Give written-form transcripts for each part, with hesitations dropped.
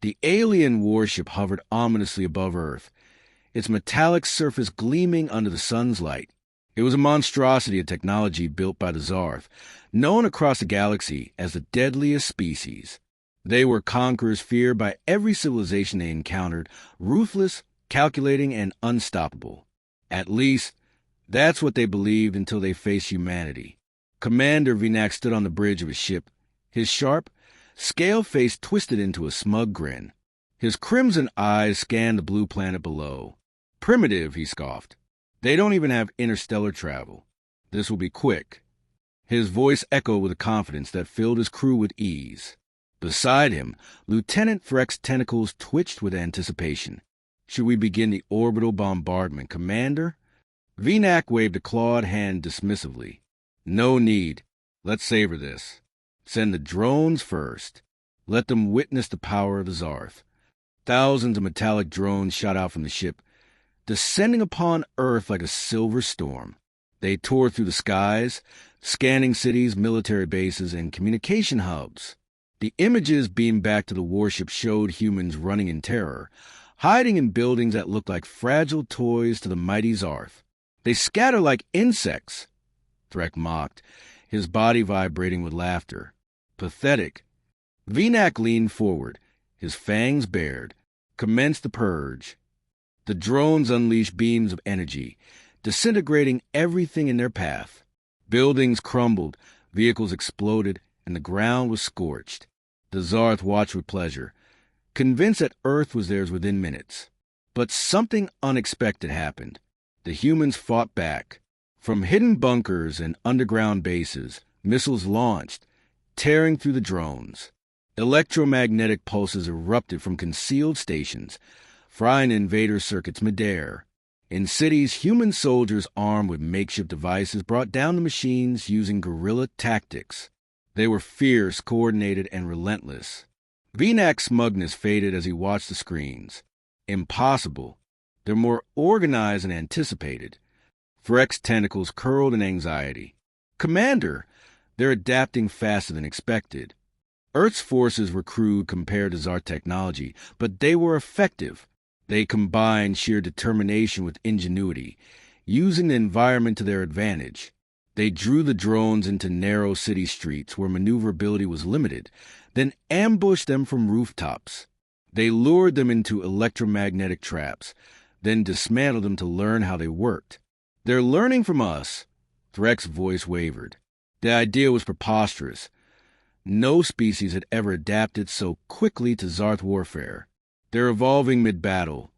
The alien warship hovered ominously above Earth, its metallic surface gleaming under the sun's light. It was a monstrosity of technology built by the Zarth, known across the galaxy as the Deadliest species. They were conquerors feared by every civilization they encountered, ruthless, calculating, and unstoppable. At least, that's what they believed until they faced humanity. Commander Vinak stood on the bridge of his ship, his sharp, scale face twisted into a smug grin. His crimson eyes scanned the blue planet below. Primitive, he scoffed. They don't even have interstellar travel. This will be quick. His voice echoed with a confidence that filled his crew with ease. Beside him, Lieutenant Threk's tentacles twitched with anticipation. Should we begin the orbital bombardment, Commander? Vinak waved a clawed hand dismissively. No need. Let's savor this. Send the drones first. Let them witness the power of the Zarth. Thousands of metallic drones shot out from the ship, descending upon Earth like a silver storm. They tore through the skies, scanning cities, military bases, and communication hubs. The images beamed back to the warship showed humans running in terror, hiding in buildings that looked like fragile toys to the mighty Zarth. They scatter like insects, Threk mocked, his body vibrating with laughter. Pathetic. Vinak leaned forward, his fangs bared, commenced the purge. The drones unleashed beams of energy, disintegrating everything in their path. Buildings crumbled, vehicles exploded, and the ground was scorched. The Zarth watched with pleasure, convinced that Earth was theirs within minutes. But something unexpected happened. The humans fought back. From hidden bunkers and underground bases, missiles launched, tearing through the drones. Electromagnetic pulses erupted from concealed stations, frying invader circuits midair. In cities, human soldiers armed with makeshift devices brought down the machines using guerrilla tactics. They were fierce, coordinated, and relentless. Vinak's smugness faded as he watched the screens. Impossible. They're more organized and anticipated. Threk's tentacles curled in anxiety. Commander, they're adapting faster than expected. Earth's forces were crude compared to Zarth technology, but they were effective. They combined sheer determination with ingenuity, using the environment to their advantage. They drew the drones into narrow city streets where maneuverability was limited, then ambushed them from rooftops. They lured them into electromagnetic traps, then dismantled them to learn how they worked. They're learning from us. Threk's voice wavered. The idea was preposterous. No species had ever adapted so quickly to Zarth warfare. They're evolving mid-battle.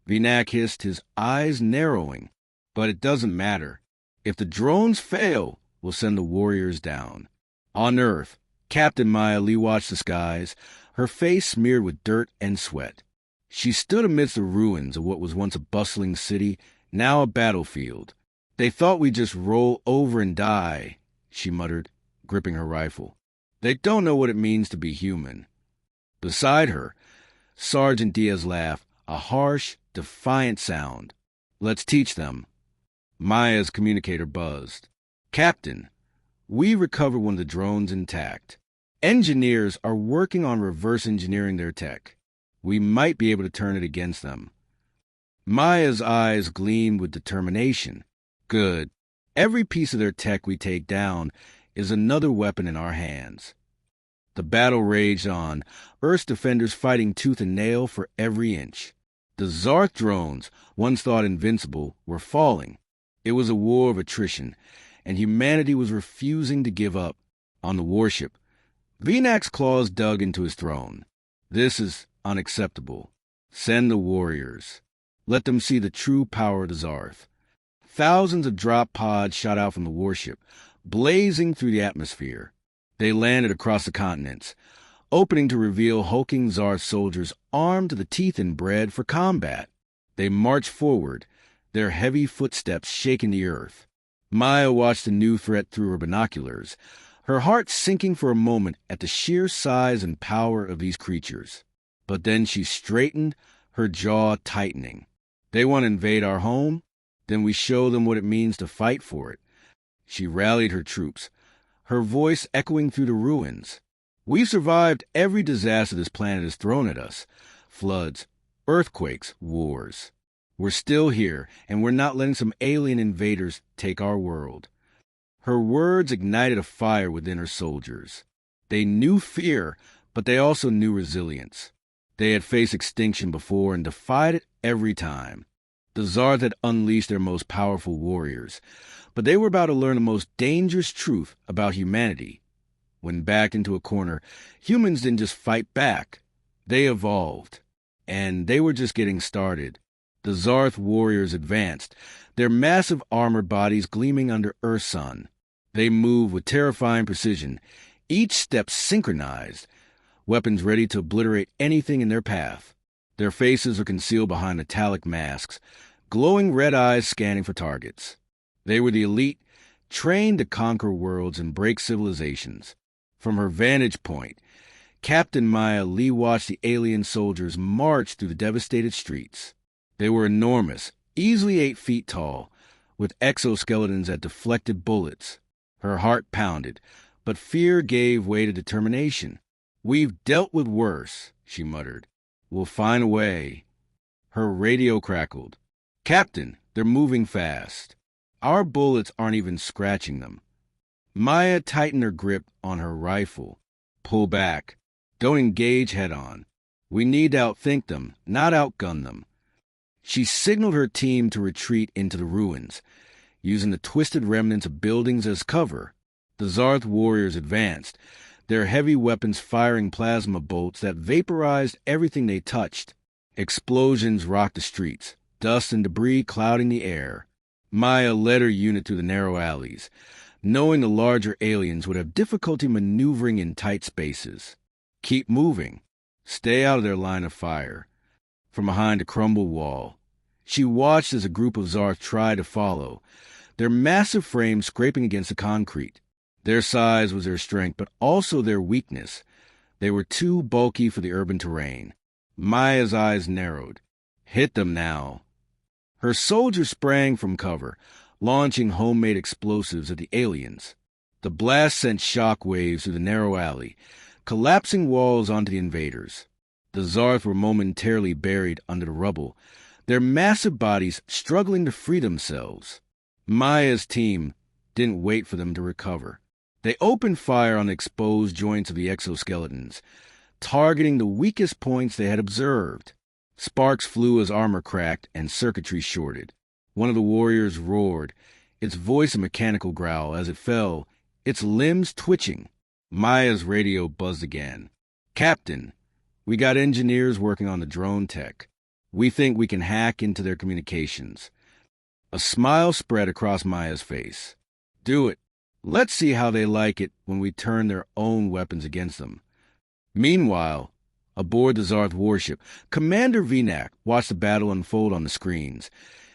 Vinak hissed, his eyes narrowing. But it doesn't matter. If the drones fail, we'll send the warriors down. On Earth, Captain Maya Lee watched the skies, her face smeared with dirt and sweat. She stood amidst the ruins of what was once a bustling city, now a battlefield. They thought we'd just roll over and die, she muttered, gripping her rifle. They don't know what it means to be human. Beside her, Sergeant Diaz laughed, a harsh, defiant sound. Let's teach them. Maya's communicator buzzed. Captain, we recovered one of the drones intact. Engineers are working on reverse engineering their tech. We might be able to turn it against them. Maya's eyes gleamed with determination. Good. Every piece of their tech we take down is another weapon in our hands. The battle raged on, Earth's defenders fighting tooth and nail for every inch. The Zarth drones, once thought invincible, were falling. It was a war of attrition, and humanity was refusing to give up. On the warship, Vinak's claws dug into his throne. This is unacceptable. Send the warriors. Let them see the true power of the Zarth. Thousands of drop pods shot out from the warship, blazing through the atmosphere. They landed across the continents, opening to reveal hulking Zarth soldiers armed to the teeth and bred for combat. They marched forward, their heavy footsteps shaking the earth. Maya watched the new threat through her binoculars, her heart sinking for a moment at the sheer size and power of these creatures. But then she straightened, her jaw tightening. They want to invade our home? Then we show them what it means to fight for it. She rallied her troops, her voice echoing through the ruins. We've survived every disaster this planet has thrown at us. Floods, earthquakes, wars. We're still here, and we're not letting some alien invaders take our world. Her words ignited a fire within her soldiers. They knew fear, but they also knew resilience. They had faced extinction before and defied it every time. The Zarth had unleashed their most powerful warriors, but they were about to learn the most dangerous truth about humanity. When backed into a corner, humans didn't just fight back. They evolved. And they were just getting started. The Zarth warriors advanced, their massive armored bodies gleaming under Earth's sun. They moved with terrifying precision, each step synchronized, weapons ready to obliterate anything in their path. Their faces were concealed behind metallic masks, glowing red eyes scanning for targets. They were the elite, trained to conquer worlds and break civilizations. From her vantage point, Captain Maya Lee watched the alien soldiers march through the devastated streets. They were enormous, easily 8 feet tall, with exoskeletons that deflected bullets. Her heart pounded, but fear gave way to determination. "We've dealt with worse," she muttered. "We'll find a way." Her radio crackled. "Captain, they're moving fast. Our bullets aren't even scratching them." Maya tightened her grip on her rifle. "Pull back. Don't engage head-on. We need to outthink them, not outgun them." She signaled her team to retreat into the ruins, using the twisted remnants of buildings as cover. The Zarth warriors advanced, their heavy weapons firing plasma bolts that vaporized everything they touched. Explosions rocked the streets, dust and debris clouding the air. Maya led her unit through the narrow alleys, knowing the larger aliens would have difficulty maneuvering in tight spaces. "Keep moving. Stay out of their line of fire." From behind a crumbled wall, she watched as a group of Zarth tried to follow, their massive frames scraping against the concrete. Their size was their strength, but also their weakness. They were too bulky for the urban terrain. Maya's eyes narrowed. "Hit them now." Her soldiers sprang from cover, launching homemade explosives at the aliens. The blast sent shock waves through the narrow alley, collapsing walls onto the invaders. The Zarth were momentarily buried under the rubble, their massive bodies struggling to free themselves. Maya's team didn't wait for them to recover. They opened fire on the exposed joints of the exoskeletons, targeting the weakest points they had observed. Sparks flew as armor cracked and circuitry shorted. One of the warriors roared, its voice a mechanical growl as it fell, its limbs twitching. Maya's radio buzzed again. "Captain, we got engineers working on the drone tech. We think we can hack into their communications." A smile spread across Maya's face. "Do it. Let's see how they like it when we turn their own weapons against them." Meanwhile, aboard the Zarth warship, Commander Vinak watched the battle unfold on the screens.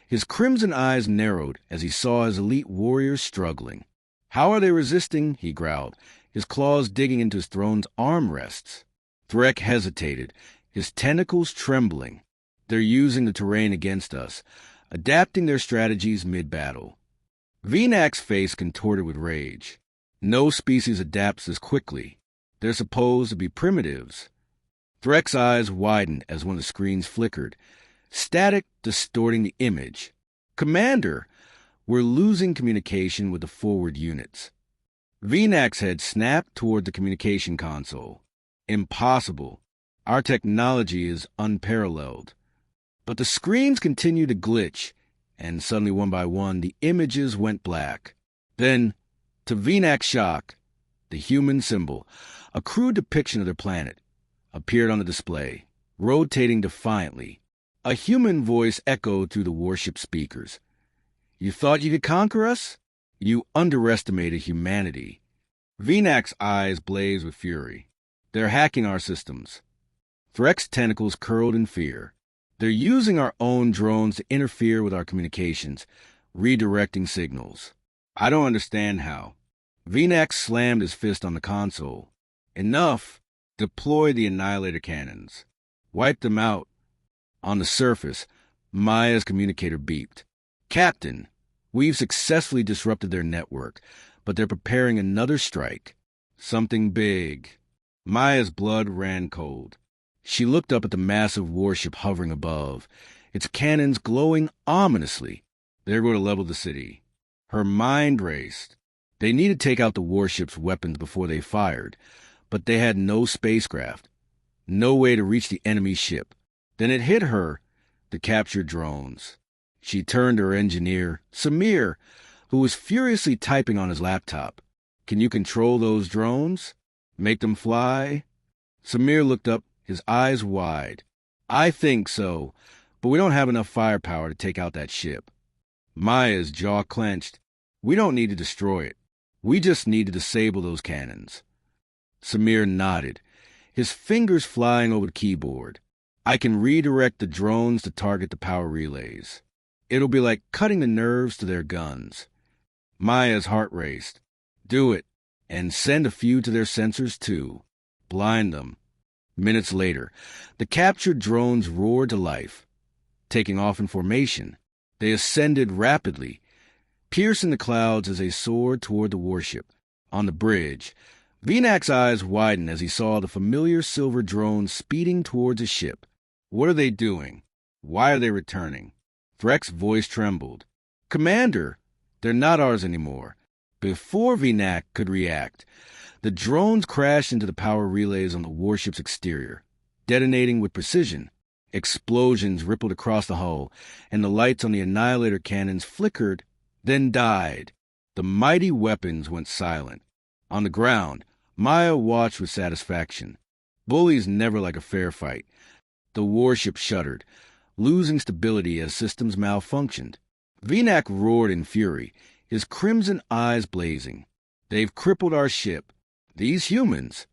His crimson eyes narrowed as he saw his elite warriors struggling. "How are they resisting?" he growled, his claws digging into his throne's armrests. Threk hesitated, his tentacles trembling. "They're using the terrain against us, adapting their strategies mid-battle." Vinak's face contorted with rage. No species adapts this quickly. They're supposed to be primitives. Threk's eyes widened as one of the screens flickered, static distorting the image. "Commander, we're losing communication with the forward units." Vinak's head snapped toward the communication console. "Impossible. Our technology is unparalleled." But the screens continued to glitch, and suddenly, one by one, the images went black. Then, to Vinak's shock, the human symbol, a crude depiction of their planet, appeared on the display, rotating defiantly. A human voice echoed through the warship speakers. "You thought you could conquer us? You underestimated humanity." Vinak's eyes blazed with fury. "They're hacking our systems." Threk's tentacles curled in fear. "They're using our own drones to interfere with our communications, redirecting signals. I don't understand how." Vinak slammed his fist on the console. "Enough! Deploy the annihilator cannons. Wipe them out." On the surface, Maya's communicator beeped. "Captain, we've successfully disrupted their network, but they're preparing another strike. Something big." Maya's blood ran cold. She looked up at the massive warship hovering above, its cannons glowing ominously. They were going to level the city. Her mind raced. They needed to take out the warship's weapons before they fired, but they had no spacecraft, no way to reach the enemy ship. Then it hit her, the captured drones. She turned to her engineer, Samir, who was furiously typing on his laptop. "Can you control those drones? Make them fly?" Samir looked up, his eyes wide. "I think so, but we don't have enough firepower to take out that ship." Maya's jaw clenched. "We don't need to destroy it. We just need to disable those cannons." Samir nodded, his fingers flying over the keyboard. "I can redirect the drones to target the power relays. It'll be like cutting the nerves to their guns." Maya's heart raced. "Do it, and send a few to their sensors too. Blind them." Minutes later, the captured drones roared to life. Taking off in formation, they ascended rapidly, piercing the clouds as they soared toward the warship. On the bridge, Vinak's eyes widened as he saw the familiar silver drones speeding towards his ship. "What are they doing? Why are they returning?" Threk's voice trembled. "Commander, they're not ours anymore." Before Vinak could react, the drones crashed into the power relays on the warship's exterior, detonating with precision. Explosions rippled across the hull, and the lights on the annihilator cannons flickered, then died. The mighty weapons went silent. On the ground, Maya watched with satisfaction. Bullies never like a fair fight. The warship shuddered, losing stability as systems malfunctioned. Vinak roared in fury, his crimson eyes blazing. "They've crippled our ship. These humans."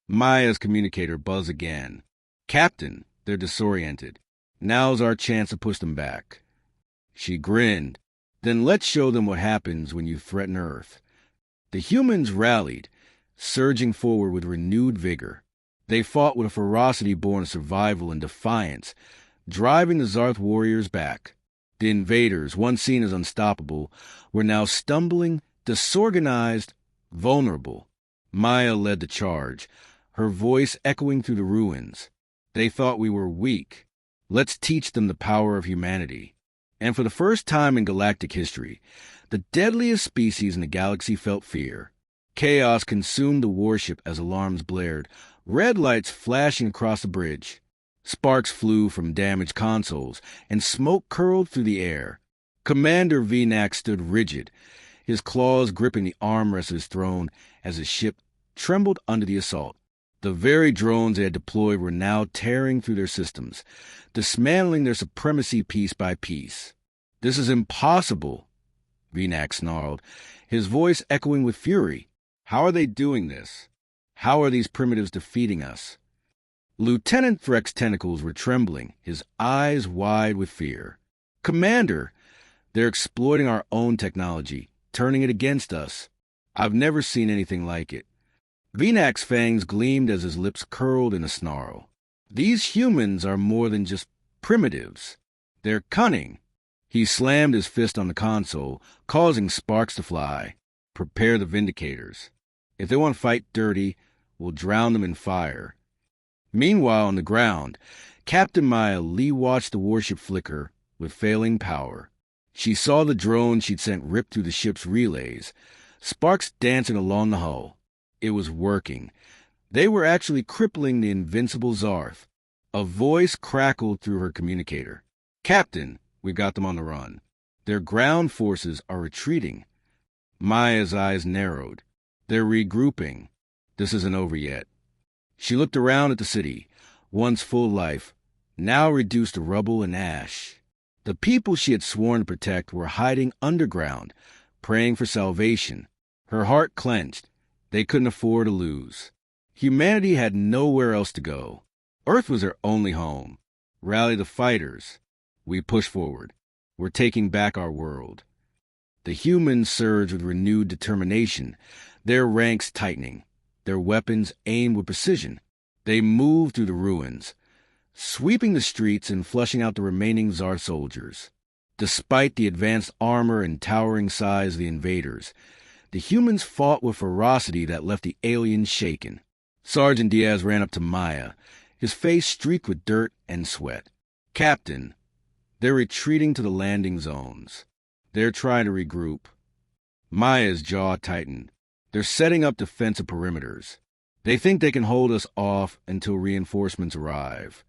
Maya's communicator buzzed again. "Captain, they're disoriented. Now's our chance to push them back." She grinned. "Then let's show them what happens when you threaten Earth." The humans rallied, surging forward with renewed vigor. They fought with a ferocity born of survival and defiance, driving the Zarth warriors back. The invaders, once seen as unstoppable, were now stumbling, disorganized, vulnerable. Maya led the charge, her voice echoing through the ruins. "They thought we were weak. Let's teach them the power of humanity." And for the first time in galactic history, the deadliest species in the galaxy felt fear. Chaos consumed the warship as alarms blared, red lights flashing across the bridge. Sparks flew from damaged consoles, and smoke curled through the air. Commander Vinak stood rigid, his claws gripping the armrest of his throne as his ship trembled under the assault. The very drones they had deployed were now tearing through their systems, dismantling their supremacy piece by piece. "This is impossible," Vinak snarled, his voice echoing with fury. "How are they doing this? How are these primitives defeating us?" Lieutenant Threk's tentacles were trembling, his eyes wide with fear. "Commander, they're exploiting our own technology, turning it against us. I've never seen anything like it." Vinak's fangs gleamed as his lips curled in a snarl. "These humans are more than just primitives. They're cunning." He slammed his fist on the console, causing sparks to fly. "Prepare the Vindicators. If they want to fight dirty, we'll drown them in fire." Meanwhile, on the ground, Captain Maya Lee watched the warship flicker with failing power. She saw the drone she'd sent rip through the ship's relays, sparks dancing along the hull. It was working. They were actually crippling the invincible Zarth. A voice crackled through her communicator. "Captain, we've got them on the run. Their ground forces are retreating." Maya's eyes narrowed. "They're regrouping. This isn't over yet." She looked around at the city, once full of life, now reduced to rubble and ash. The people she had sworn to protect were hiding underground, praying for salvation. Her heart clenched. They couldn't afford to lose. Humanity had nowhere else to go. Earth was their only home. Rally the fighters. We push forward. We're taking back our world. The humans surged with renewed determination, their ranks tightening, their weapons aimed with precision. They moved through the ruins, sweeping the streets and flushing out the remaining Tsar soldiers. Despite the advanced armor and towering size of the invaders, the humans fought with ferocity that left the aliens shaken. Sergeant Diaz ran up to Maya, his face streaked with dirt and sweat. "Captain, they're retreating to the landing zones. They're trying to regroup." Maya's jaw tightened. "They're setting up defensive perimeters. They think they can hold us off until reinforcements arrive."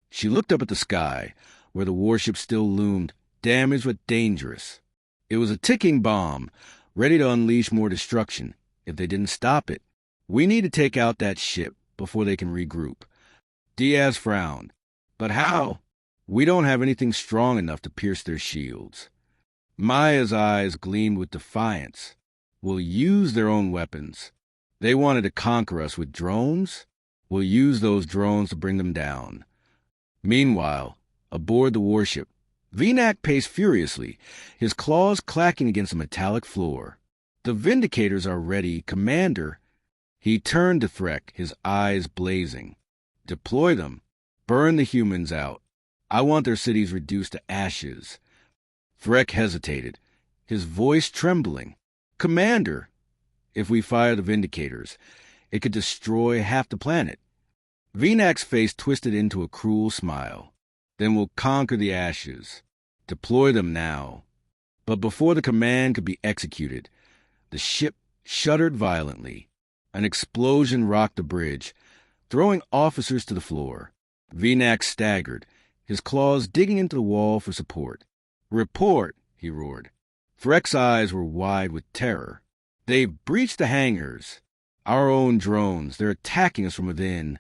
She looked up at the sky, where the warship still loomed, damaged but dangerous. It was a ticking bomb, ready to unleash more destruction if they didn't stop it. "We need to take out that ship before they can regroup." Diaz frowned. "But how?" "We don't have anything strong enough to pierce their shields." Maya's eyes gleamed with defiance. "We'll use their own weapons. They wanted to conquer us with drones. We'll use those drones to bring them down." Meanwhile, aboard the warship, Venak paced furiously, his claws clacking against the metallic floor. "The Vindicators are ready, Commander." He turned to Threk, his eyes blazing. "Deploy them. Burn the humans out. I want their cities reduced to ashes." Threk hesitated, his voice trembling. "Commander, if we fire the Vindicators, it could destroy half the planet." Venak's face twisted into a cruel smile. "Then we'll conquer the ashes. Deploy them now." But before the command could be executed, the ship shuddered violently. An explosion rocked the bridge, throwing officers to the floor. Venak staggered, his claws digging into the wall for support. "Report!" he roared. Threk's eyes were wide with terror. "They've breached the hangars. Our own drones. They're attacking us from within."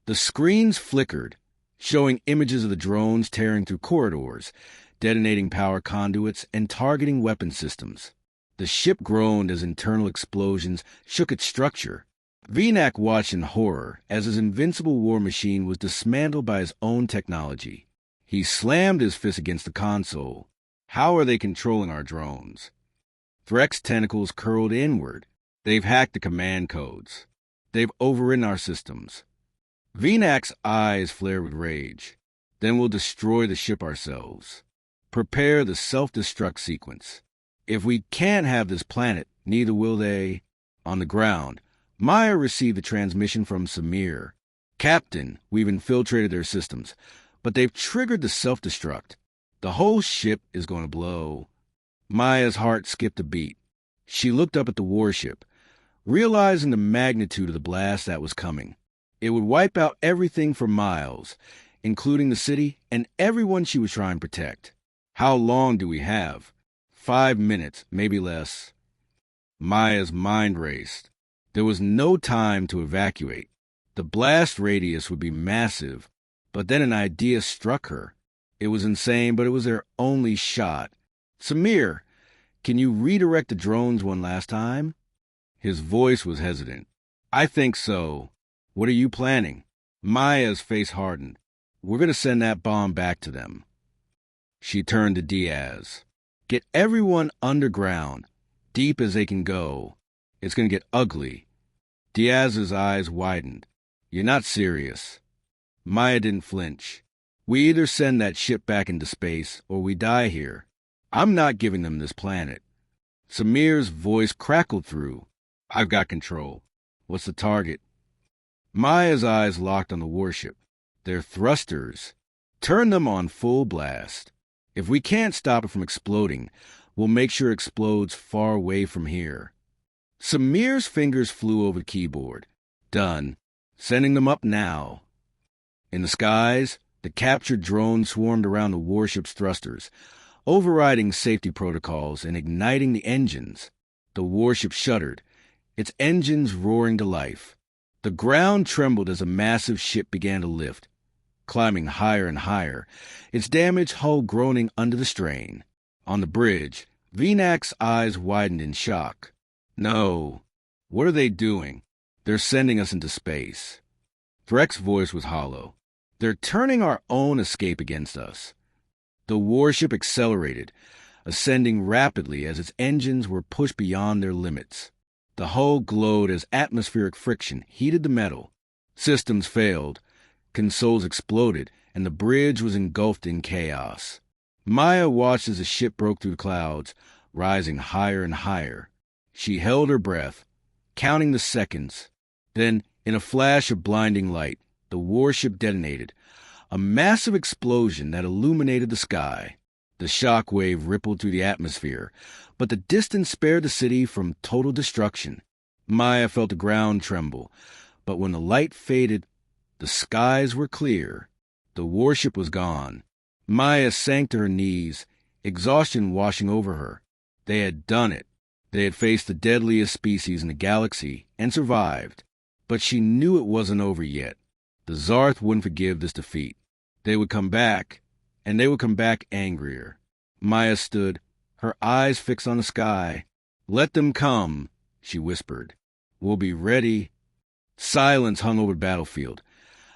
The screens flickered, showing images of the drones tearing through corridors, detonating power conduits, and targeting weapon systems. The ship groaned as internal explosions shook its structure. Venak watched in horror as his invincible war machine was dismantled by his own technology. He slammed his fist against the console. "How are they controlling our drones?" Threk's tentacles curled inward. "They've hacked the command codes. They've overridden our systems." Venak's eyes flared with rage. "Then we'll destroy the ship ourselves. Prepare the self-destruct sequence. If we can't have this planet, neither will they." On the ground, Maya received a transmission from Samir. "Captain, we've infiltrated their systems, but they've triggered the self-destruct. The whole ship is going to blow." Maya's heart skipped a beat. She looked up at the warship, realizing the magnitude of the blast that was coming. It would wipe out everything for miles, including the city and everyone she was trying to protect. "How long do we have?" 5 minutes, maybe less. Maya's mind raced. There was no time to evacuate. The blast radius would be massive, but then an idea struck her. It was insane, but it was their only shot. "Samir, can you redirect the drones one last time?" His voice was hesitant. "I think so. What are you planning?" Maya's face hardened. "We're going to send that bomb back to them." She turned to Diaz. "Get everyone underground, deep as they can go. It's going to get ugly." Diaz's eyes widened. "You're not serious." Maya didn't flinch. "We either send that ship back into space, or we die here. I'm not giving them this planet." Samir's voice crackled through. "I've got control. What's the target?" Maya's eyes locked on the warship. "They're thrusters. Turn them on full blast. If we can't stop it from exploding, we'll make sure it explodes far away from here." Samir's fingers flew over the keyboard. "Done. Sending them up now." In the skies, the captured drones swarmed around the warship's thrusters, overriding safety protocols and igniting the engines. The warship shuddered, its engines roaring to life. The ground trembled as a massive ship began to lift, climbing higher and higher, its damaged hull groaning under the strain. On the bridge, Venak's eyes widened in shock. "No. What are they doing? They're sending us into space." Threk's voice was hollow. "They're turning our own escape against us." The warship accelerated, ascending rapidly as its engines were pushed beyond their limits. The hull glowed as atmospheric friction heated the metal. Systems failed, consoles exploded, and the bridge was engulfed in chaos. Maya watched as the ship broke through the clouds, rising higher and higher. She held her breath, counting the seconds. Then In a flash of blinding light, the warship detonated, a massive explosion that illuminated the sky. The shock wave rippled through the atmosphere, but the distance spared the city from total destruction. Maya felt the ground tremble, but when the light faded, the skies were clear. The warship was gone. Maya sank to her knees, exhaustion washing over her. They had done it. They had faced the deadliest species in the galaxy and survived. But she knew it wasn't over yet. The Zarth wouldn't forgive this defeat. They would come back, and they would come back angrier. Maya stood, her eyes fixed on the sky. "Let them come," she whispered. "We'll be ready." Silence hung over the battlefield,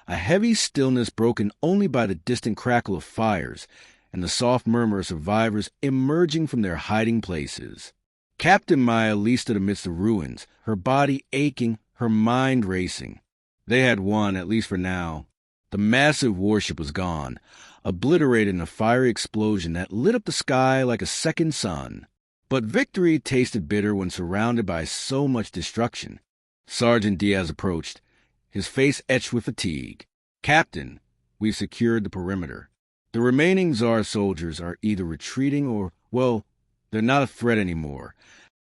a heavy stillness broken only by the distant crackle of fires and the soft murmur of survivors emerging from their hiding places. Captain Maya Lee stood amidst the ruins, her body aching, her mind racing. They had won, at least for now. The massive warship was gone, obliterated in a fiery explosion that lit up the sky like a second sun. But victory tasted bitter when surrounded by so much destruction. Sergeant Diaz approached, his face etched with fatigue. "Captain, we've secured the perimeter. The remaining Tsar soldiers are either retreating or, well, they're not a threat anymore."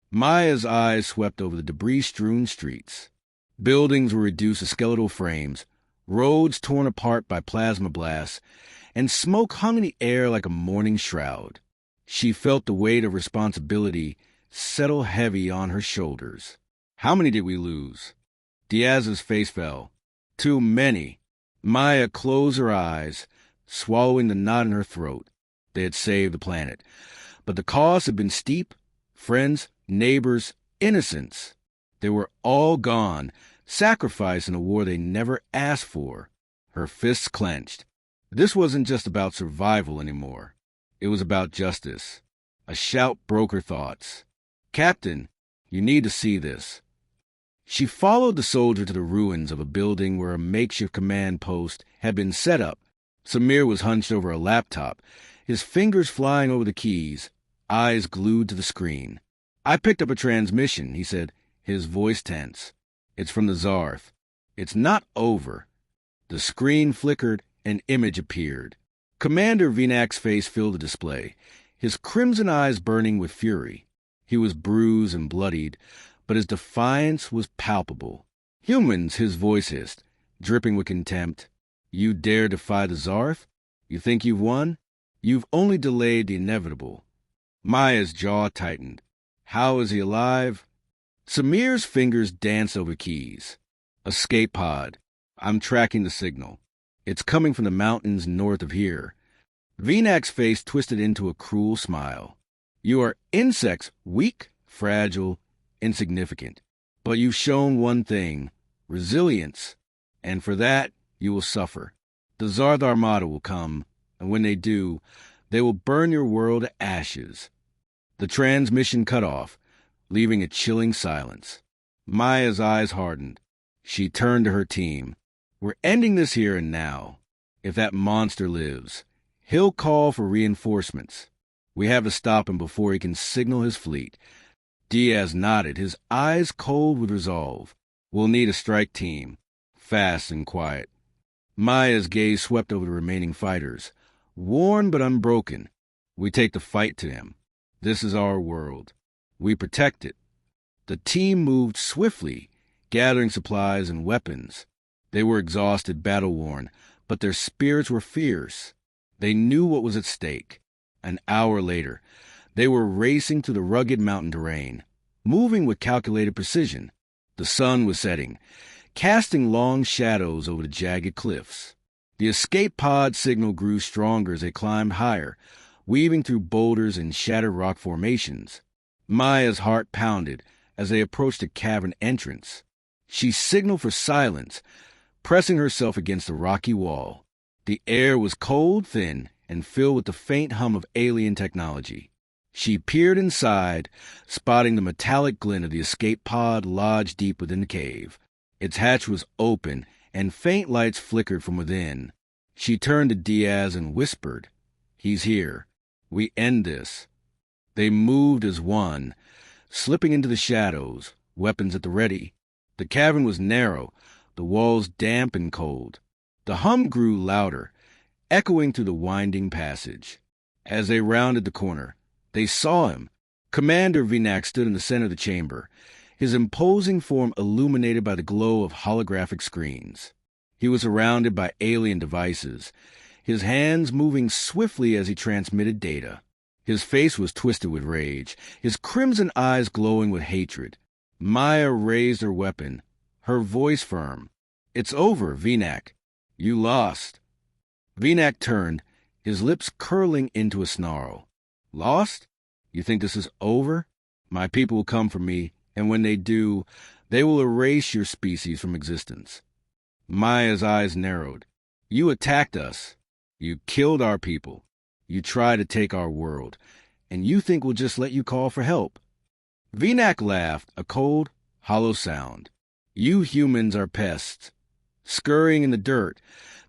Maya's eyes swept over the debris-strewn streets. Buildings were reduced to skeletal frames, roads torn apart by plasma blasts, and smoke hung in the air like a mourning shroud. She felt the weight of responsibility settle heavy on her shoulders. "How many did we lose?" Diaz's face fell. "Too many." Maya closed her eyes, swallowing the knot in her throat. They had saved the planet, but the cost had been steep. Friends, neighbors, innocents. They were all gone, sacrificed in a war they never asked for. Her fists clenched. This wasn't just about survival anymore. It was about justice. A shout broke her thoughts. "Captain, you need to see this." She followed the soldier to the ruins of a building where a makeshift command post had been set up. Samir was hunched over a laptop, his fingers flying over the keys, eyes glued to the screen. "I picked up a transmission," he said, his voice tense. "It's from the Zarth. It's not over." The screen flickered, an image appeared. Commander Vinak's face filled the display, his crimson eyes burning with fury. He was bruised and bloodied, but his defiance was palpable. "Humans," his voice hissed, dripping with contempt. "You dare defy the Zarth? You think you've won? You've only delayed the inevitable." Maya's jaw tightened. "How is he alive?" Samir's fingers danced over keys. "Escape pod. I'm tracking the signal. It's coming from the mountains north of here." Vinak's face twisted into a cruel smile. "You are insects, weak, fragile, insignificant. But you've shown one thing, resilience. And for that, you will suffer. The Zarth Armada will come, and when they do, they will burn your world to ashes." The transmission cut off, leaving a chilling silence. Maya's eyes hardened. She turned to her team. "We're ending this here and now. If that monster lives, he'll call for reinforcements. We have to stop him before he can signal his fleet." Diaz nodded, his eyes cold with resolve. "We'll need a strike team, fast and quiet." Maya's gaze swept over the remaining fighters. "Worn but unbroken. We take the fight to him. This is our world. We protect it." The team moved swiftly, gathering supplies and weapons. They were exhausted, battle-worn, but their spirits were fierce. They knew what was at stake. An hour later, they were racing through the rugged mountain terrain, moving with calculated precision. The sun was setting, casting long shadows over the jagged cliffs. The escape pod signal grew stronger as they climbed higher, weaving through boulders and shattered rock formations. Maya's heart pounded as they approached the cavern entrance. She signaled for silence, pressing herself against the rocky wall. The air was cold, thin, and filled with the faint hum of alien technology. She peered inside, spotting the metallic glint of the escape pod lodged deep within the cave. Its hatch was open, and faint lights flickered from within. She turned to Diaz and whispered, "He's here. We end this." They moved as one, slipping into the shadows, weapons at the ready. The cavern was narrow, the walls damp and cold. The hum grew louder, echoing through the winding passage. As they rounded the corner, they saw him. Commander Vinak stood in the center of the chamber, his imposing form illuminated by the glow of holographic screens. He was surrounded by alien devices, his hands moving swiftly as he transmitted data. His face was twisted with rage, his crimson eyes glowing with hatred. Maya raised her weapon, her voice firm. "It's over, Vinak. You lost." Vinak turned, his lips curling into a snarl. "Lost? You think this is over? My people will come for me, and when they do, they will erase your species from existence." Maya's eyes narrowed. "You attacked us. You killed our people. You tried to take our world, and you think we'll just let you call for help?" Vinak laughed, a cold, hollow sound. "You humans are pests, scurrying in the dirt,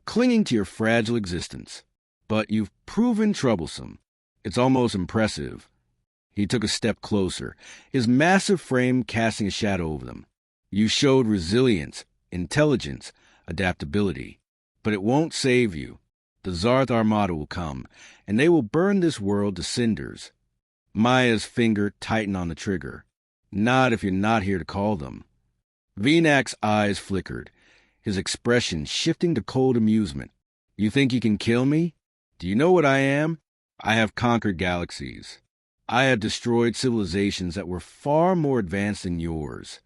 clinging to your fragile existence. But you've proven troublesome. It's almost impressive." He took a step closer, his massive frame casting a shadow over them. "You showed resilience, intelligence, adaptability. But it won't save you. The Zarth Armada will come, and they will burn this world to cinders." Maya's finger tightened on the trigger. "Not if you're not here to call them." Vinak's eyes flickered, his expression shifting to cold amusement. "You think you can kill me? Do you know what I am? I have conquered galaxies. I have destroyed civilizations that were far more advanced than yours."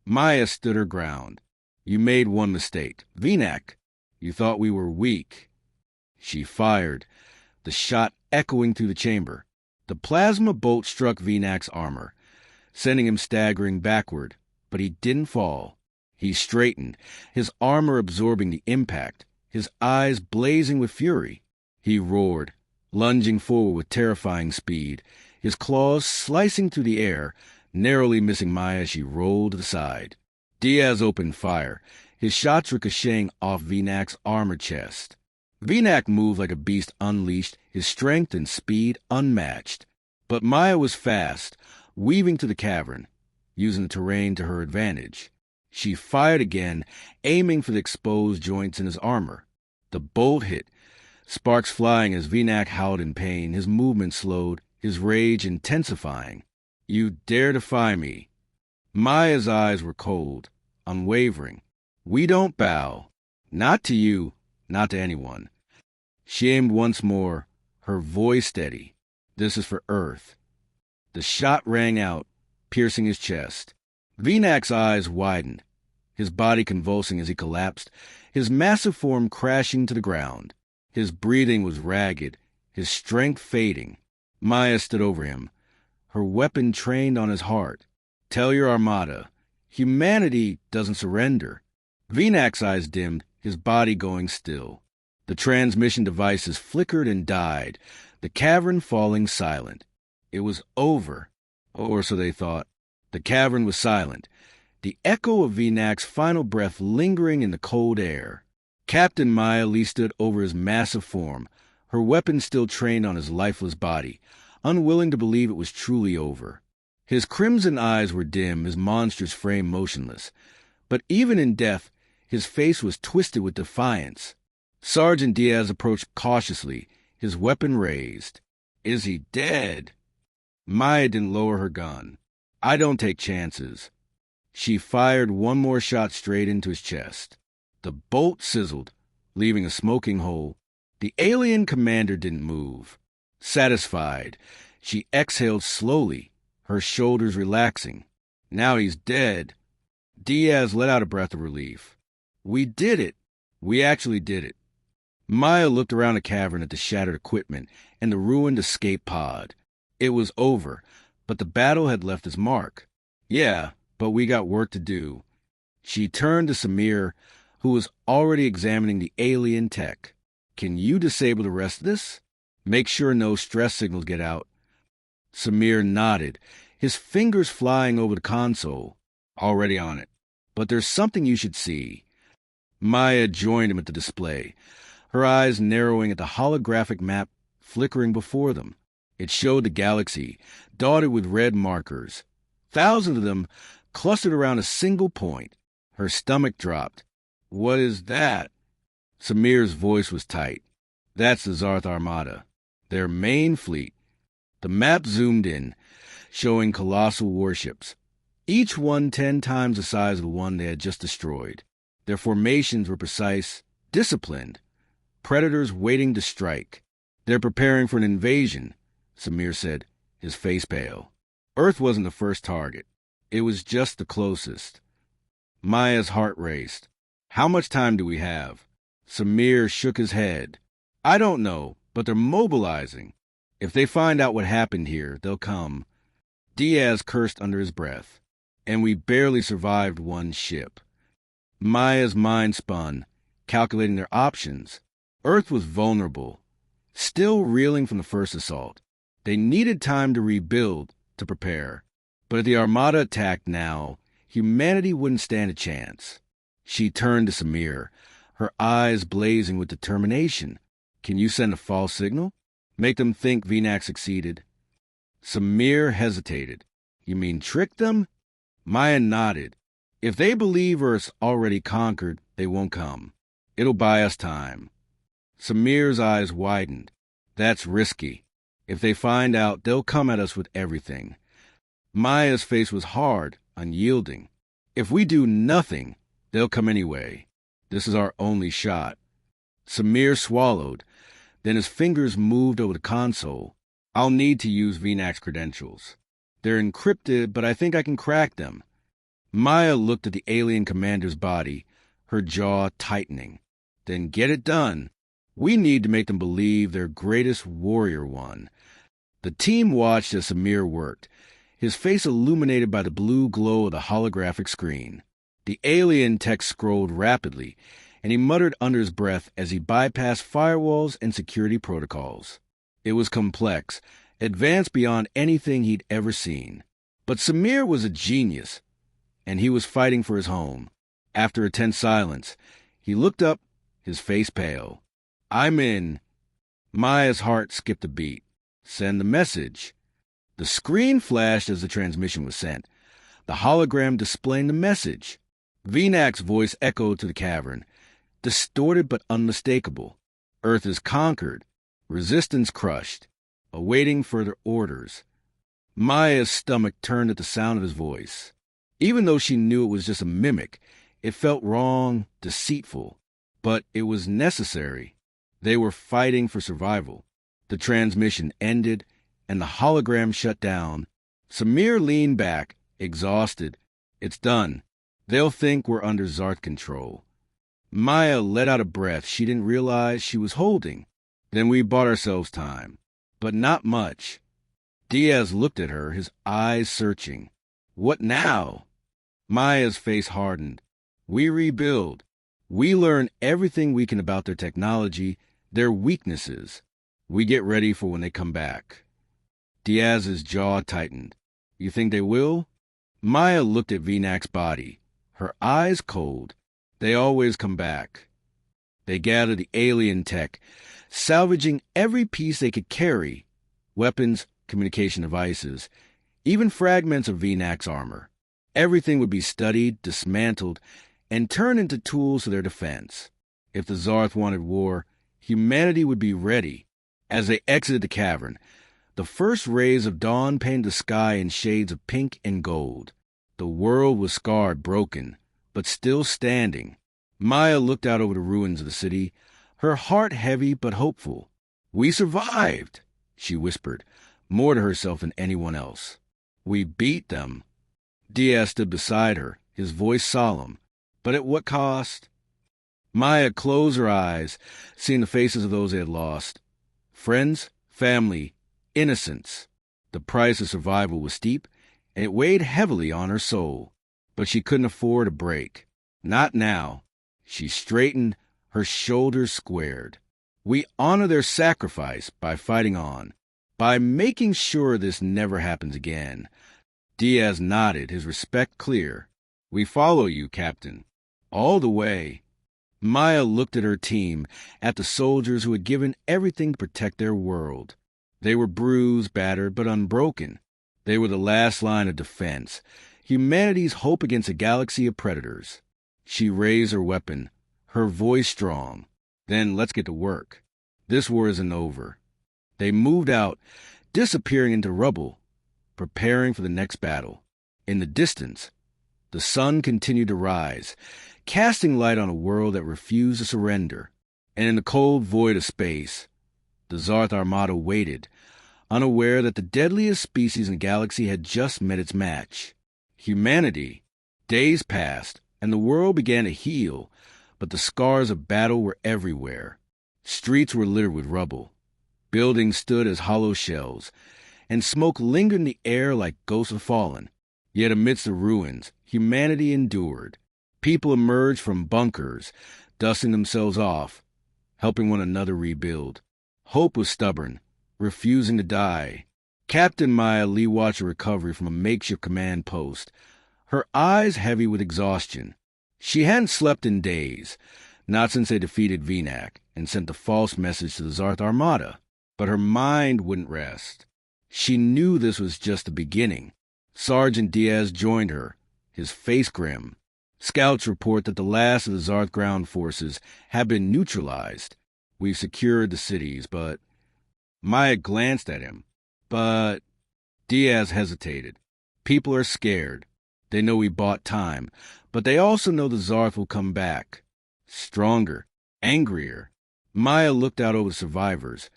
Maya stood her ground. "You made one mistake. Vinak, you thought we were weak." She fired, the shot echoing through the chamber. The plasma bolt struck Vinak's armor, sending him staggering backward, but he didn't fall. He straightened, his armor absorbing the impact, his eyes blazing with fury. He roared, lunging forward with terrifying speed, his claws slicing through the air, narrowly missing Maya as she rolled to the side. Diaz opened fire, his shots ricocheting off Vinak's armored chest. Vinak moved like a beast unleashed, his strength and speed unmatched. But Maya was fast, weaving through the cavern, using the terrain to her advantage. She fired again, aiming for the exposed joints in his armor. The bolt hit, sparks flying as Vinak howled in pain, his movement slowed, his rage intensifying. "You dare defy me." Maya's eyes were cold, unwavering. "We don't bow. Not to you, not to anyone." She aimed once more, her voice steady. "This is for Earth." The shot rang out, piercing his chest. Vinak's eyes widened, his body convulsing as he collapsed, his massive form crashing to the ground. His breathing was ragged, his strength fading. Maya stood over him, her weapon trained on his heart. "Tell your armada, humanity doesn't surrender." Vinak's eyes dimmed, his body going still. The transmission devices flickered and died, the cavern falling silent. It was over, or so they thought. The cavern was silent, the echo of Vinak's final breath lingering in the cold air. Captain Maya Lee stood over his massive form, her weapon still trained on his lifeless body, unwilling to believe it was truly over. His crimson eyes were dim, his monstrous frame motionless. But even in death, his face was twisted with defiance. Sergeant Diaz approached cautiously, his weapon raised. "Is he dead?" Maya didn't lower her gun. "I don't take chances." She fired one more shot straight into his chest. The bolt sizzled, leaving a smoking hole. The alien commander didn't move. Satisfied, she exhaled slowly, her shoulders relaxing. "Now he's dead." Diaz let out a breath of relief. "We did it. We actually did it." Maya looked around the cavern at the shattered equipment and the ruined escape pod. It was over, but the battle had left its mark. "Yeah, but we got work to do." She turned to Samir, who was already examining the alien tech. "Can you disable the rest of this? Make sure no stress signals get out." Samir nodded, his fingers flying over the console. "Already on it. But there's something you should see." Maya joined him at the display, her eyes narrowing at the holographic map flickering before them. It showed the galaxy, dotted with red markers. Thousands of them clustered around a single point. Her stomach dropped. What is that? Samir's voice was tight. That's the Zarth Armada, their main fleet. The map zoomed in, showing colossal warships, each one 10 times the size of the one they had just destroyed. Their formations were precise, disciplined, predators waiting to strike. They're preparing for an invasion, Samir said, his face pale. Earth wasn't the first target. It was just the closest. Maya's heart raced. How much time do we have? Samir shook his head. I don't know, but they're mobilizing. If they find out what happened here, they'll come. Diaz cursed under his breath. And we barely survived one ship. Maya's mind spun, calculating their options. Earth was vulnerable, still reeling from the first assault. They needed time to rebuild, to prepare. But if the Armada attacked now, humanity wouldn't stand a chance. She turned to Samir, her eyes blazing with determination. Can you send a false signal? Make them think VNAC succeeded? Samir hesitated. You mean trick them? Maya nodded. If they believe Earth's already conquered, they won't come. It'll buy us time. Samir's eyes widened. That's risky. If they find out, they'll come at us with everything. Maya's face was hard, unyielding. If we do nothing, they'll come anyway. This is our only shot. Samir swallowed. Then his fingers moved over the console. I'll need to use VNAC's credentials. They're encrypted, but I think I can crack them. Maya looked at the alien commander's body, her jaw tightening. Then get it done. We need to make them believe their greatest warrior won. The team watched as Samir worked, his face illuminated by the blue glow of the holographic screen. The alien text scrolled rapidly, and he muttered under his breath as he bypassed firewalls and security protocols. It was complex, advanced beyond anything he'd ever seen. But Samir was a genius, and he was fighting for his home. After a tense silence, he looked up, his face pale. I'm in. Maya's heart skipped a beat. Send the message. The screen flashed as the transmission was sent, the hologram displaying the message. VNAC's voice echoed to the cavern, distorted but unmistakable. Earth is conquered, resistance crushed, awaiting further orders. Maya's stomach turned at the sound of his voice. Even though she knew it was just a mimic, it felt wrong, deceitful. But it was necessary. They were fighting for survival. The transmission ended, and the hologram shut down. Samir leaned back, exhausted. It's done. They'll think we're under Zarth control. Maya let out a breath she didn't realize she was holding. Then we bought ourselves time. But not much. Diaz looked at her, his eyes searching. What now? Maya's face hardened. We rebuild. We learn everything we can about their technology, their weaknesses. We get ready for when they come back. Diaz's jaw tightened. You think they will? Maya looked at VNAC's body, her eyes cold. They always come back. They gathered the alien tech, salvaging every piece they could carry. Weapons, communication devices, even fragments of VNAC's armor. Everything would be studied, dismantled, and turned into tools for their defense. If the Zarth wanted war, humanity would be ready. As they exited the cavern, the first rays of dawn painted the sky in shades of pink and gold. The world was scarred, broken, but still standing. Maya looked out over the ruins of the city, her heart heavy but hopeful. We survived, she whispered, more to herself than anyone else. We beat them. Diaz stood beside her, his voice solemn. But at what cost? Maya closed her eyes, seeing the faces of those they had lost. Friends, family, innocence. The price of survival was steep, and it weighed heavily on her soul. But she couldn't afford a break. Not now. She straightened, her shoulders squared. We honor their sacrifice by fighting on, by making sure this never happens again. Diaz nodded, his respect clear. We follow you, Captain. All the way. Maya looked at her team, at the soldiers who had given everything to protect their world. They were bruised, battered, but unbroken. They were the last line of defense, humanity's hope against a galaxy of predators. She raised her weapon, her voice strong. Then let's get to work. This war isn't over. They moved out, disappearing into rubble, preparing for the next battle. In the distance, the sun continued to rise, casting light on a world that refused to surrender. And in the cold void of space, the Zarth Armada waited, unaware that the deadliest species in the galaxy had just met its match. Humanity. Days passed, and the world began to heal, but the scars of battle were everywhere. Streets were littered with rubble. Buildings stood as hollow shells, and smoke lingered in the air like ghosts of fallen. Yet amidst the ruins, humanity endured. People emerged from bunkers, dusting themselves off, helping one another rebuild. Hope was stubborn, refusing to die. Captain Maya watched a recovery from a makeshift command post, her eyes heavy with exhaustion. She hadn't slept in days, not since they defeated VNAC and sent the false message to the Zarth Armada. But her mind wouldn't rest. She knew this was just the beginning. Sergeant Diaz joined her, his face grim. Scouts report that the last of the Zarth ground forces have been neutralized. We've secured the cities, but... Maya glanced at him. But... Diaz hesitated. People are scared. They know we bought time, but they also know the Zarth will come back. Stronger, angrier. Maya looked out over the survivors,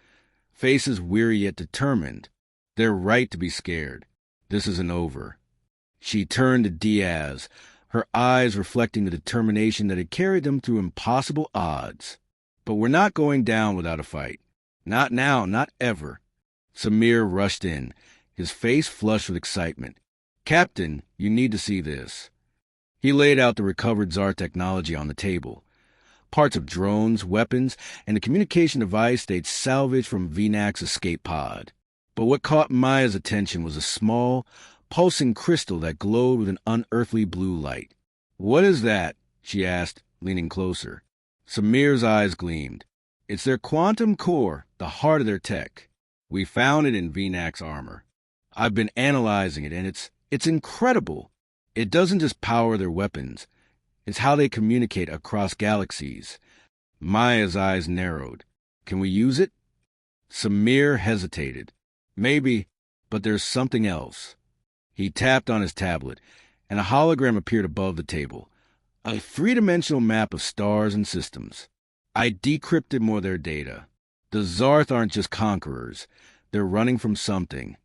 faces weary yet determined. They're right to be scared. This isn't over. She turned to Diaz, her eyes reflecting the determination that had carried them through impossible odds. But we're not going down without a fight. Not now, not ever. Samir rushed in, his face flushed with excitement. Captain, you need to see this. He laid out the recovered Zarth technology on the table. Parts of drones, weapons, and a communication device they'd salvaged from VNAC's escape pod. But what caught Maya's attention was a small, pulsing crystal that glowed with an unearthly blue light. "What is that?" she asked, leaning closer. Samir's eyes gleamed. "It's their quantum core, the heart of their tech. We found it in VNAC's armor. I've been analyzing it, and it's incredible. It doesn't just power their weapons. It's how they communicate across galaxies." Maya's eyes narrowed. "Can we use it?" Samir hesitated. "Maybe, but there's something else." He tapped on his tablet, and a hologram appeared above the table. A three-dimensional map of stars and systems. I decrypted more of their data. The Zarth aren't just conquerors. They're running from something.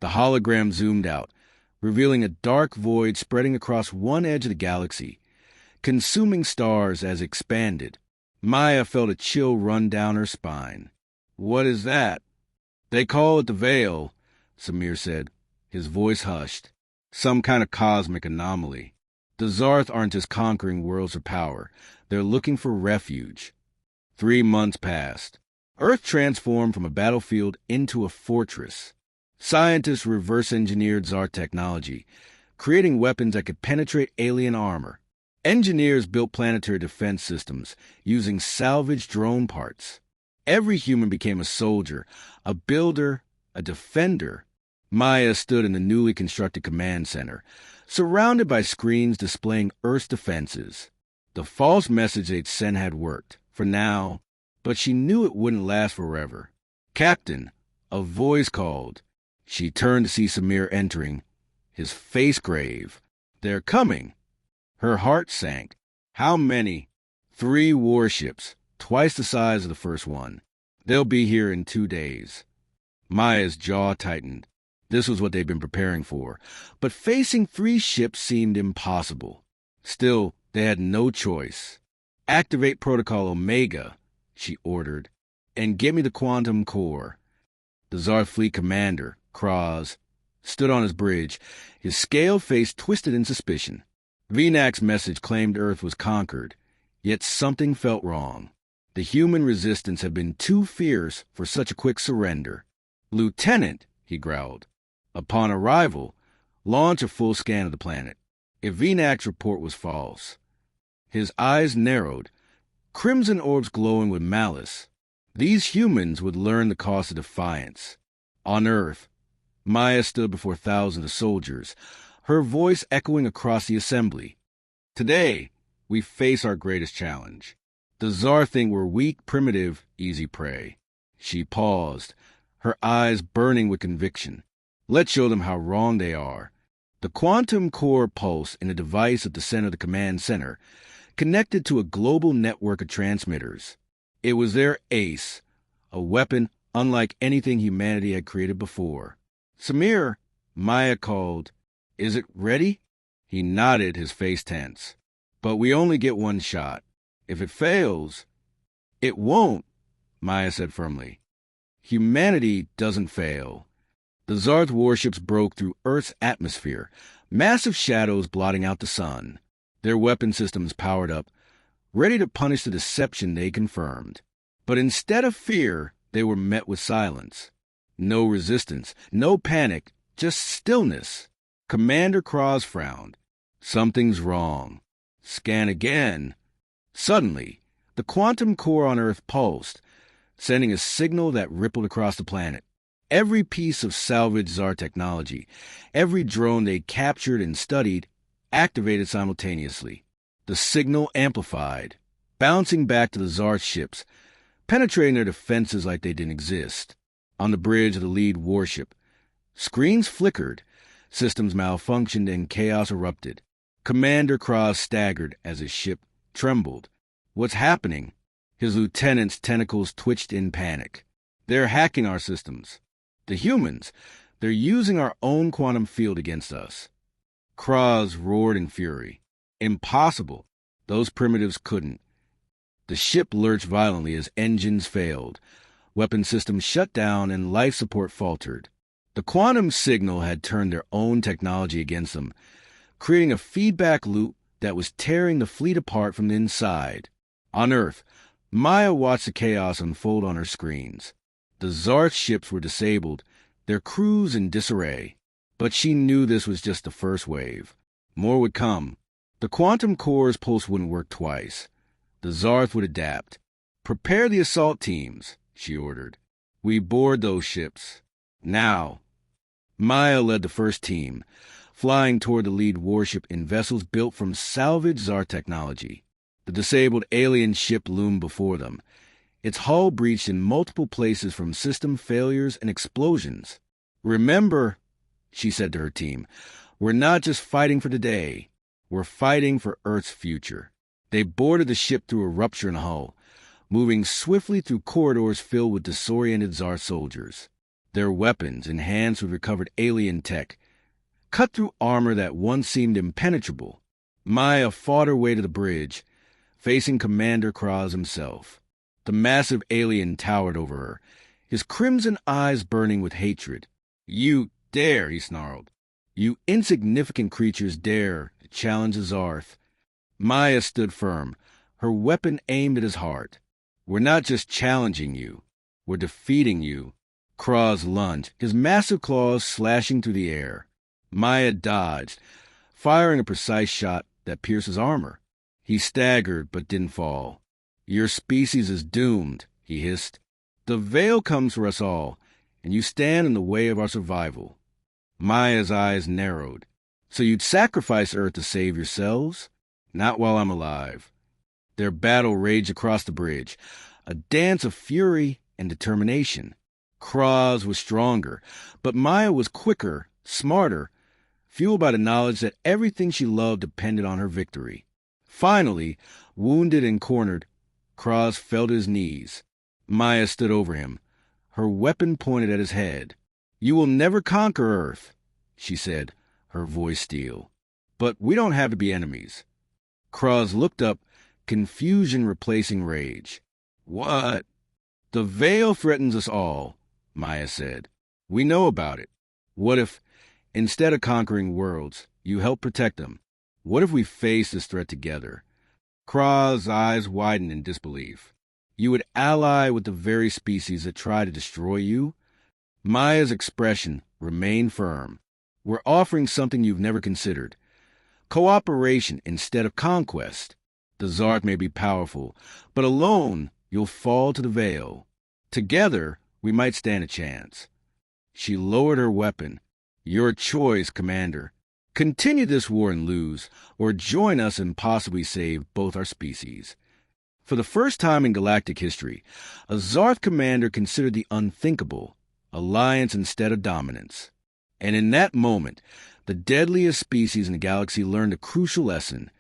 The hologram zoomed out, revealing a dark void spreading across one edge of the galaxy, consuming stars as it expanded. Maya felt a chill run down her spine. "What is that?" "They call it the Veil," Samir said, his voice hushed. "Some kind of cosmic anomaly. The Zarth aren't just conquering worlds of power. They're looking for refuge." 3 months passed. Earth transformed from a battlefield into a fortress. Scientists reverse-engineered Zarth technology, creating weapons that could penetrate alien armor. Engineers built planetary defense systems using salvaged drone parts. Every human became a soldier, a builder, a defender. Maya stood in the newly constructed command center, surrounded by screens displaying Earth's defenses. The false message they'd sent had worked, for now, but she knew it wouldn't last forever. "Captain," a voice called. She turned to see Samir entering, his face grave. "They're coming." Her heart sank. "How many?" 3 warships, twice the size of the first one. "They'll be here in 2 days." Maya's jaw tightened. This was what they'd been preparing for, but facing 3 ships seemed impossible. Still, they had no choice. "Activate Protocol Omega," she ordered, "and get me the quantum core." The Zarth fleet commander, Kraz, stood on his bridge, his scaled face twisted in suspicion. VNAC's message claimed Earth was conquered, yet something felt wrong. The human resistance had been too fierce for such a quick surrender. "Lieutenant," he growled. "Upon arrival, launch a full scan of the planet. If VNAC's report was false." His eyes narrowed, crimson orbs glowing with malice. These humans would learn the cost of defiance. On Earth, Maya stood before thousands of soldiers, her voice echoing across the assembly. "Today, we face our greatest challenge. The Zarth think we're weak, primitive, easy prey. She paused, her eyes burning with conviction. Let's show them how wrong they are. The quantum core pulse in a device at the center of the command center connected to a global network of transmitters. It was their ace, a weapon unlike anything humanity had created before. Samir, Maya called. Is it ready? He nodded, his face tense. But we only get one shot. If it fails... It won't, Maya said firmly. Humanity doesn't fail. The Zarth warships broke through Earth's atmosphere, massive shadows blotting out the sun. Their weapon systems powered up, ready to punish the deception they confirmed. But instead of fear, they were met with silence. No resistance, no panic, just stillness. Commander Kraz frowned. Something's wrong. Scan again. Suddenly, the quantum core on Earth pulsed, sending a signal that rippled across the planet. Every piece of salvaged Zarth technology, every drone they captured and studied, activated simultaneously. The signal amplified, bouncing back to the Zarth ships, penetrating their defenses like they didn't exist. On the bridge of the lead warship, screens flickered, systems malfunctioned, and chaos erupted. Commander Kraz staggered as his ship trembled. What's happening? His lieutenant's tentacles twitched in panic. They're hacking our systems. The humans, they're using our own quantum field against us. Kraz roared in fury. Impossible. Those primitives couldn't. The ship lurched violently as engines failed. Weapon systems shut down and life support faltered. The quantum signal had turned their own technology against them, creating a feedback loop that was tearing the fleet apart from the inside. On Earth, Maya watched the chaos unfold on her screens. The Zarth ships were disabled, their crews in disarray. But she knew this was just the first wave. More would come. The quantum core's pulse wouldn't work twice. The Zarth would adapt. Prepare the assault teams, she ordered. We board those ships. Now. Maya led the first team, flying toward the lead warship in vessels built from salvaged Zarth technology. The disabled alien ship loomed before them, its hull breached in multiple places from system failures and explosions. Remember, she said to her team, we're not just fighting for today. We're fighting for Earth's future. They boarded the ship through a rupture in the hull, moving swiftly through corridors filled with disoriented Zarth soldiers. Their weapons, enhanced with recovered alien tech, cut through armor that once seemed impenetrable. Maya fought her way to the bridge, facing Commander Kraz himself. The massive alien towered over her, his crimson eyes burning with hatred. You dare, he snarled. You insignificant creatures dare to challenge the Zarth. Maya stood firm, her weapon aimed at his heart. We're not just challenging you. We're defeating you. Kraz lunged, his massive claws slashing through the air. Maya dodged, firing a precise shot that pierced his armor. He staggered but didn't fall. Your species is doomed, he hissed. The veil comes for us all, and you stand in the way of our survival. Maya's eyes narrowed. So you'd sacrifice Earth to save yourselves? Not while I'm alive. Their battle raged across the bridge, a dance of fury and determination. Kraz was stronger, but Maya was quicker, smarter, fueled by the knowledge that everything she loved depended on her victory. Finally, wounded and cornered, Kraz fell to his knees. Maya stood over him, her weapon pointed at his head. You will never conquer Earth, she said, her voice steel. But we don't have to be enemies. Kraz looked up, confusion replacing rage. What? The veil threatens us all, Maya said. We know about it. What if, instead of conquering worlds, you help protect them? What if we face this threat together? Kraz's eyes widened in disbelief. You would ally with the very species that try to destroy you? Maya's expression remained firm. We're offering something you've never considered. Cooperation instead of conquest. The Zarth may be powerful, but alone you'll fall to the veil. Together, we might stand a chance. She lowered her weapon. Your choice, Commander. Continue this war and lose, or join us and possibly save both our species. For the first time in galactic history, a Zarth commander considered the unthinkable, alliance instead of dominance. And in that moment, the deadliest species in the galaxy learned a crucial lesson.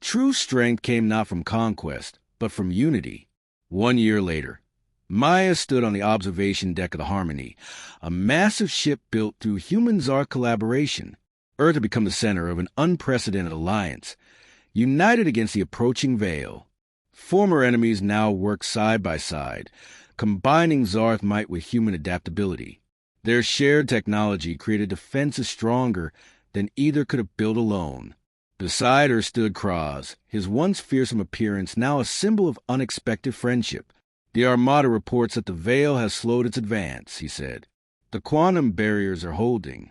True strength came not from conquest, but from unity. 1 year later, Maya stood on the observation deck of the Harmony, a massive ship built through human-Zarth collaboration. Earth had become the center of an unprecedented alliance, united against the approaching Veil. Former enemies now worked side by side, combining Zarth might with human adaptability. Their shared technology created defenses stronger than either could have built alone. Beside her stood Kraz, his once fearsome appearance now a symbol of unexpected friendship. "The Armada reports that the Veil has slowed its advance," he said. "The quantum barriers are holding."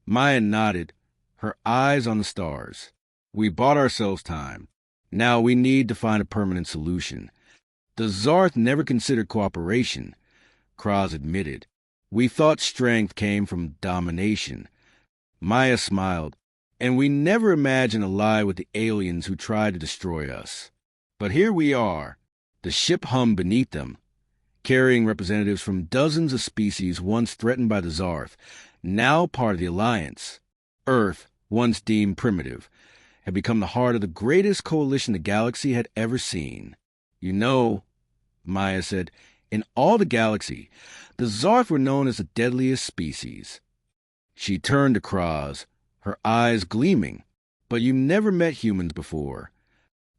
Maya nodded, her eyes on the stars. "We bought ourselves time. Now we need to find a permanent solution." "The Zarth never considered cooperation," Kraz admitted. "We thought strength came from domination." Maya smiled. "And we never imagined ally with the aliens who tried to destroy us. But here we are." The ship hummed beneath them, carrying representatives from dozens of species once threatened by the Zarth, now part of the Alliance. Earth, once deemed primitive, had become the heart of the greatest coalition the galaxy had ever seen. "You know," Maya said, "in all the galaxy, the Zarth were known as the deadliest species." She turned to Kraz, her eyes gleaming. "But you never met humans before."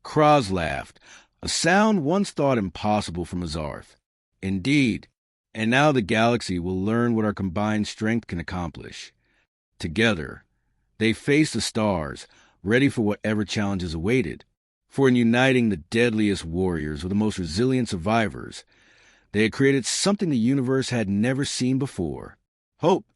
Kraz laughed, a sound once thought impossible from a Zarth. "Indeed, and now the galaxy will learn what our combined strength can accomplish." Together, they faced the stars, ready for whatever challenges awaited. For in uniting the deadliest warriors with the most resilient survivors, they had created something the universe had never seen before. Hope,